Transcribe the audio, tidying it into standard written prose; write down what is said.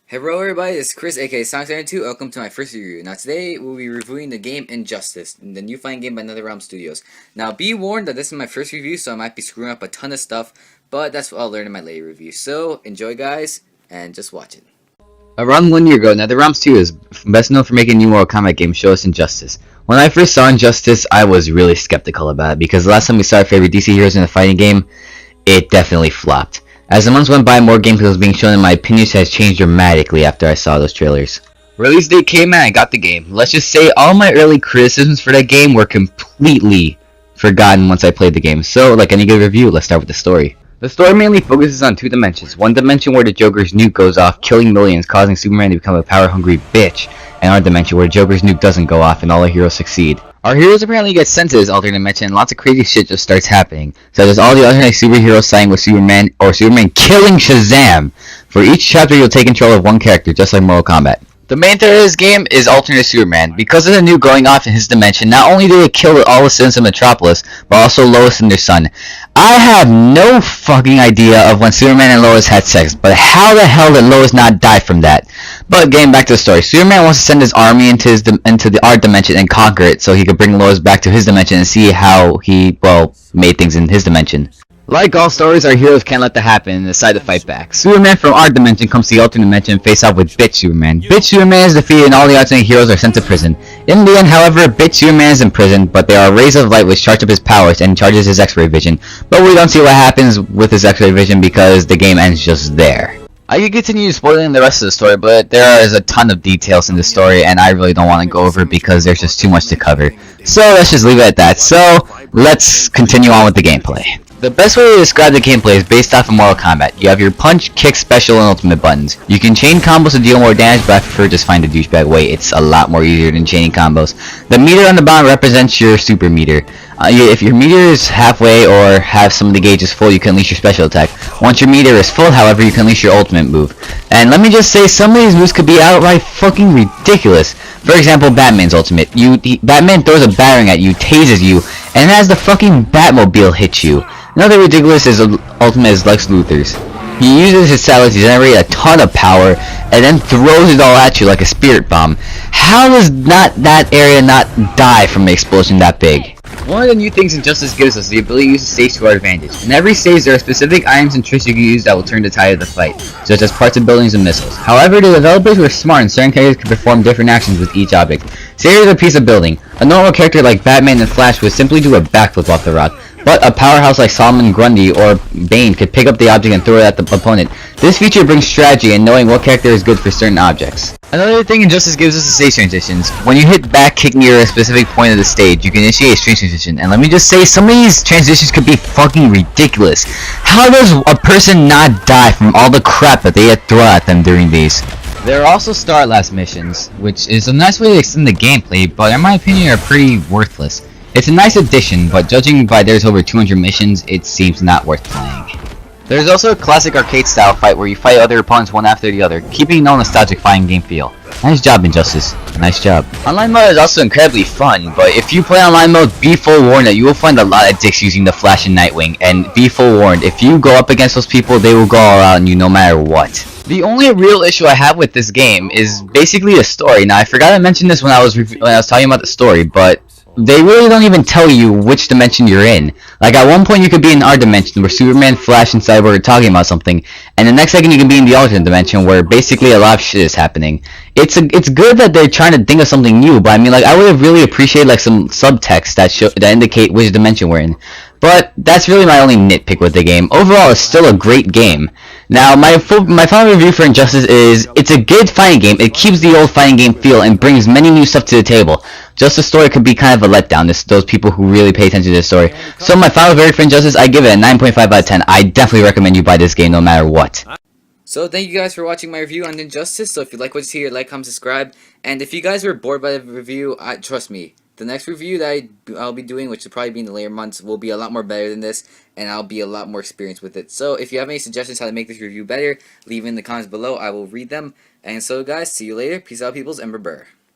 Hello everybody, this is Chris aka Sonic72. Welcome to my first review. Now today we'll be reviewing the game Injustice, the new fighting game by NetherRealm Studios. Now be warned that this is my first review, so I might be screwing up a ton of stuff, but that's what I'll learn in my later review. So enjoy guys, and just watch it. Around 1 year ago, NetherRealm Studios, best known for making new Mortal Kombat games, showed us Injustice. When I first saw Injustice, I was really skeptical about it, because the last time we saw our favorite DC heroes in a fighting game, it definitely flopped. As the months went by, more gameplay was being shown and my opinions has changed dramatically after I saw those trailers. Release date came and I got the game. Let's just say all my early criticisms for that game were completely forgotten once I played the game. So, like any good review, let's start with the story. The story mainly focuses on two dimensions. One dimension where the Joker's nuke goes off, killing millions, causing Superman to become a power-hungry bitch. And our dimension where Joker's nuke doesn't go off and all the heroes succeed. Our heroes apparently get sent to this alternate dimension and lots of crazy shit just starts happening, such as all the alternate superheroes siding with Superman or Superman killing Shazam. For each chapter you'll take control of one character, just like Mortal Kombat. The main threat of this game is alternate Superman. Because of the nuke going off in his dimension, not only do they kill all the citizens of Metropolis, but also Lois and their son. I have no fucking idea of when Superman and Lois had sex, but how the hell did Lois not die from that? But getting back to the story, Superman wants to send his army into our dimension and conquer it so he could bring Lois back to his dimension and see how he, made things in his dimension. Like all stories, our heroes can't let that happen and decide to fight back. Superman from our dimension comes to the alternate dimension and face off with Bitch Superman. Bitch Superman is defeated and all the alternate heroes are sent to prison. In the end, however, Bitch Superman is in prison, but there are rays of light which charge up his powers and charges his X-ray vision. But we don't see what happens with his X-ray vision because the game ends just there. I could continue spoiling the rest of the story, but there is a ton of details in the story and I really don't want to go over it because there's just too much to cover. So let's just leave it at that. So let's continue on with the gameplay. The best way to describe the gameplay is based off of Mortal Kombat. You have your punch, kick, special, and ultimate buttons. You can chain combos to deal more damage, but I prefer just find a douchebag way. It's a lot more easier than chaining combos. The meter on the bottom represents your super meter. If your meter is halfway or have some of the gauges full, you can unleash your special attack. Once your meter is full, however, you can unleash your ultimate move. And let me just say, some of these moves could be outright fucking ridiculous. For example, Batman's ultimate. Batman throws a batarang at you, tases you, and has the fucking Batmobile hit you. Another ridiculous ultimate is Lex Luthor's. He uses his satellite to generate a ton of power and then throws it all at you like a spirit bomb. How does that area not die from an explosion that big? One of the new things Injustice gives us the ability to use the stage to our advantage. In every stage there are specific items and tricks you can use that will turn the tide of the fight, such as parts of buildings and missiles. However, the developers were smart and certain characters could perform different actions with each object. Say there's a piece of building. A normal character like Batman and Flash would simply do a backflip off the rock. But a powerhouse like Solomon Grundy or Bane could pick up the object and throw it at the opponent. This feature brings strategy and knowing what character is good for certain objects. Another thing Injustice gives us is stage transitions. When you hit back kick near a specific point of the stage, you can initiate a stage transition. And let me just say, some of these transitions could be fucking ridiculous. How does a person not die from all the crap that they had thrown at them during these? There are also Start Last missions, which is a nice way to extend the gameplay, but in my opinion are pretty worthless. It's a nice addition, but judging by there's over 200 missions, it seems not worth playing. There's also a classic arcade style fight where you fight other opponents one after the other, keeping no nostalgic fighting game feel. Nice job, Injustice. Nice job. Online mode is also incredibly fun, but if you play online mode, be forewarned that you will find a lot of dicks using the Flash and Nightwing, and be forewarned, if you go up against those people, they will go all out on you no matter what. The only real issue I have with this game is basically the story. Now, I forgot to mention this when I was talking about the story, but they really don't even tell you which dimension you're in. Like, at one point you could be in our dimension where Superman, Flash, and Cyborg are talking about something, and the next second you can be in the alternate dimension where basically a lot of shit is happening. It's good that they're trying to think of something new, but I mean, like, I would have really appreciated like some subtext that indicate which dimension we're in. But that's really my only nitpick with the game. Overall, it's still a great game. Now, my final review for Injustice is, it's a good fighting game, it keeps the old fighting game feel, and brings many new stuff to the table. Just the story could be kind of a letdown, those people who really pay attention to the story. So my final verdict for Injustice, I give it a 9.5 out of 10. I definitely recommend you buy this game no matter what. So thank you guys for watching my review on Injustice. So if you like what you see here, like, comment, subscribe. And if you guys were bored by the review, trust me, the next review that I'll be doing, which will probably be in the later months, will be a lot more better than this, and I'll be a lot more experienced with it. So if you have any suggestions how to make this review better, leave in the comments below. I will read them. And so guys, see you later. Peace out, peoples, and brr.